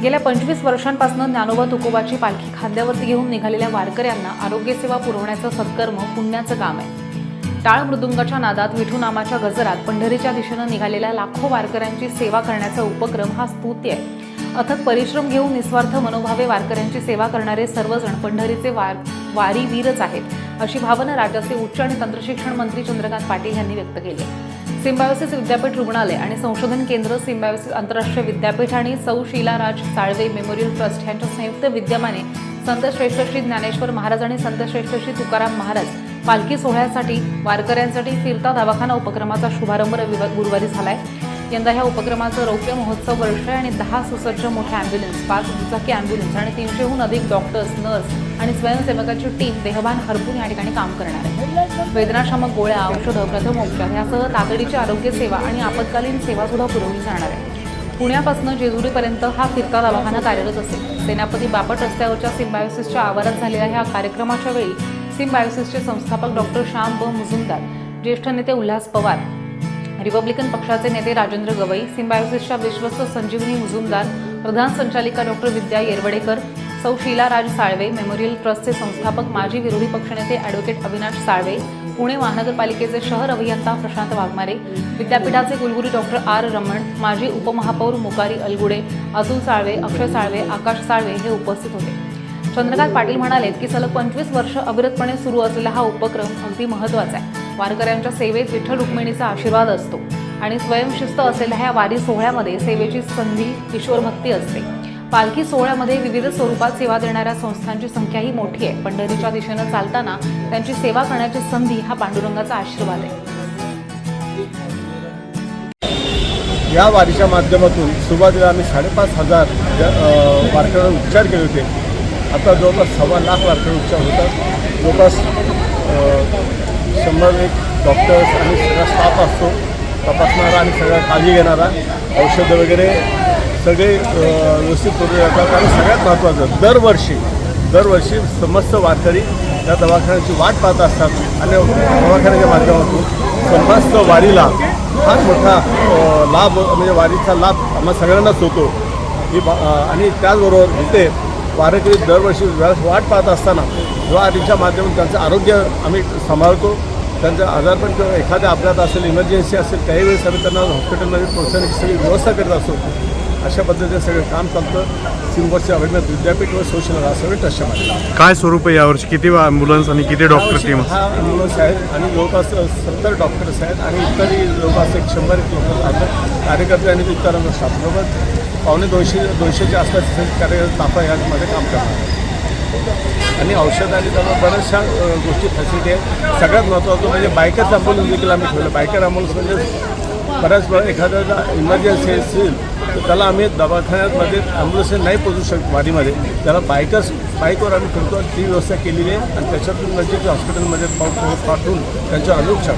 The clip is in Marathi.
गेल्या 25 वर्षांपासून ज्ञानोबा तुकोबाची पालखी खांद्यावरती घेऊन निघालेल्या वारकऱ्यांना आरोग्य सेवा पुरवण्याचं सत्कर्म पुण्याचं काम आहे। टाळ मृदुंगाच्या नादात विठू नामाच्या गजरात पंढरीच्या दिशेनं निघालेल्या लाखो वारकऱ्यांची सेवा करण्याचा उपक्रम हा स्तुत्य आहे। अथक परिश्रम घेऊन निस्वार्थ मनोभावे वारकऱ्यांची सेवा करणारे सर्वजण पंढरीचे वारी वीरच आहेत, अशी भावना राज्याचे उच्च आणि तंत्रशिक्षण मंत्री चंद्रकांत पाटील यांनी व्यक्त केली। सिम्बायोसिस विद्यापीठ रुग्णालय आणि संशोधन केंद्र, सिम्बायोसिस आंतरराष्ट्रीय विद्यापीठ आणि सौ शीलाराज साळवे मेमोरियल ट्रस्ट यांच्या संयुक्त विद्यमाने संत श्रेष्ठ श्री ज्ञानेश्वर महाराज आणि संत श्रेष्ठ श्री तुकाराम महाराज पालखी सोहळ्यासाठी वारकऱ्यांसाठी फिरता दवाखाना उपक्रमाचा शुभारंभ गुरुवारी झालाय। यंदा ह्या उपक्रमाचं रौप्य महोत्सव वर्ष आणि 10 सुसज्ज मोठ्या ॲम्ब्युलन्स, 5 दुचाकी ॲम्ब्युलन्स आणि 300हून अधिक डॉक्टर्स, नर्स आणि स्वयंसेवकांची टीम देहभान हरपून या ठिकाणी काम करणार आहे। वेदनाशामक गोळ्या, औषधं, प्रथमोपचार यासह तातडीची आरोग्य सेवा आणि आपत्कालीन सेवा सुद्धा पुरवली जाणार आहे। पुण्यापासून जेजुरीपर्यंत हा फिरता दवाखाना कार्यरत असेल। सेनापती बापट रस्त्यावरच्या सिम्बायोसिसच्या आवारात झालेल्या ह्या कार्यक्रमाच्या वेळी सिम्बायोसिसचे संस्थापक डॉक्टर श्याम ब मुजुमदार, ज्येष्ठ नेते उल्हास पवार, रिपब्लिकन पक्षाचे नेते राजेंद्र गवई, सिम्बायोसिसच्या विश्वस्त संजीवनी मुजुमदार, प्रधान संचालिका डॉक्टर विद्या येरवडेकर, सौ शीलाराज साळवे, मेमोरियल ट्रस्टचे संस्थापक माजी विरोधी पक्षनेते ॲडव्होकेट अविनाश साळवे, पुणे महानगरपालिकेचे शहर अभियंता प्रशांत वाघमारे, विद्यापीठाचे कुलगुरू डॉक्टर आर रमण, माजी उपमहापौर मुकारी अलगुडे, अतुल साळवे, अक्षय साळवे, आकाश साळवे हे उपस्थित होते। चंद्रकांत पाटील म्हणाले की सलग 25 वर्ष अविरतपणे सुरू असलेला हा उपक्रम अगदी महत्त्वाचा आहे। वारकऱ्यांच्या सेवेत विठ्ठल रुक्मिणीचा आशीर्वाद असतो आणि स्वयंशिस्त असलेल्या ह्या वारी सोहळ्यामध्ये सेवेची संधी, ईश्वरभक्ती असते। पालखी सोहळ्यामध्ये विविध स्वरूपात सेवा देणाऱ्या संस्थांची संख्याही मोठी आहे। पंढरीच्या दिशेनं चालताना त्यांची सेवा करण्याची संधी हा पांडुरंगाचा आशीर्वाद आहे। या वारीच्या माध्यमातून सुरुवातीला आम्ही 5,500 वारकऱ्यांवर उपचार केले होते। आता जवळपास 1.25 लाख वारकरी उपचार होतात। जवळपास 100 डॉक्टर्स आणि सगळा स्टाफ असतो, तपासणारा आणि सगळ्या काळजी घेणारा, औषधं वगैरे सगळे व्यवस्थित करून जातात। आणि सगळ्यात महत्त्वाचं दरवर्षी समस्त वारकरी त्या दवाखान्याची वाट पाहत असतात आणि दवाखान्याच्या माध्यमातून समस्त वारीला फार मोठा लाभ, म्हणजे वारीचा लाभ आम्हा सगळ्यांनाच होतो। आणि त्याचबरोबर इथे वारकरी दरवर्षी वाट पाहत असताना वारीच्या माध्यमातून त्यांचं आरोग्य आम्ही सांभाळतो। त्यांचं आजारपण किंवा एखाद्या अपघात असेल, इमर्जन्सी असेल, त्याही वेळेस आम्ही त्यांना हॉस्पिटलमध्ये पोहोचण्याची सगळी व्यवस्था करत असतो। अशा पद्धतीने सगळं काम चालतं सिम्बायोसिस अभिनव विद्यापीठ व सोशल सगळे ट्रस्टमध्ये। काय स्वरूप आहे यावर्षी? किती ॲम्ब्युलन्स आणि किती डॉक्टर टीम? हा ॲम्ब्युलन्स आहेत आणि जवळपास 70 डॉक्टर्स आहेत आणि इतरही जवळपास 100 लोक आहेत। कार्यकर्ते आणि इतरांना स्टाफबरोबर 250च्या आसपास कार्यकर्ते ताफा यामध्ये काम करणार आणि औषध आणि त्यामुळे बऱ्याचशा गोष्टी फॅसिलिटी आहेत। सगळ्यात महत्त्वाचं म्हणजे बायकर्स ॲम्ब्युलन्स देखील आम्ही ठेवलं। बायकर ॲम्ब्युलन्स म्हणजे बऱ्याच वेळा एखाद्याला इमर्जन्सी असेल तर त्याला आम्ही दवाखान्यामध्ये ॲम्ब्युलन्स नाही पोहोचू शकतो वारीमध्ये, त्याला बाईकवर आम्ही ठेवतो। ती व्यवस्था केलेली आहे आणि त्याच्यातून नजीक हॉस्पिटलमध्ये पाठवून त्यांच्या अनुपचार